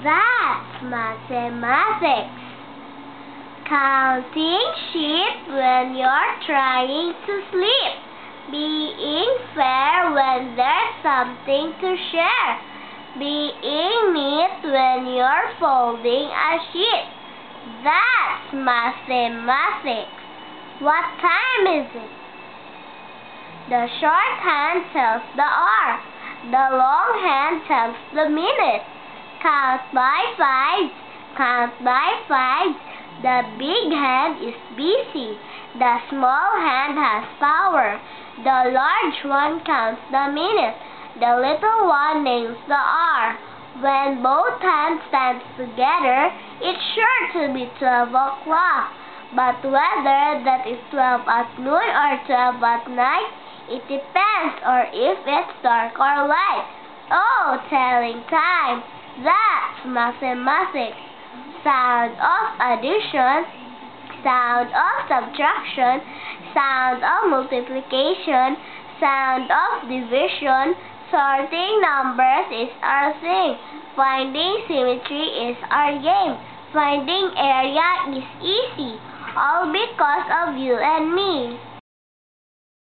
That's mathematics. Counting sheep when you're trying to sleep. Being fair when there's something to share. Being neat when you're folding a sheet. That's mathematics. What time is it? The short hand tells the hour. The long hand tells the minute. Count by fives. Count by fives. The big hand is busy. The small hand has power. The large one counts the minute. The little one names the hour. When both hands stand together, it's sure to be 12 o'clock. But whether that is 12 at noon or 12 at night, it depends or if it's dark or light. Oh, telling time. That's mathematics. Sound of addition, sound of subtraction, sound of multiplication, sound of division. Sorting numbers is our thing. Finding symmetry is our game. Finding area is easy. All because of you and me.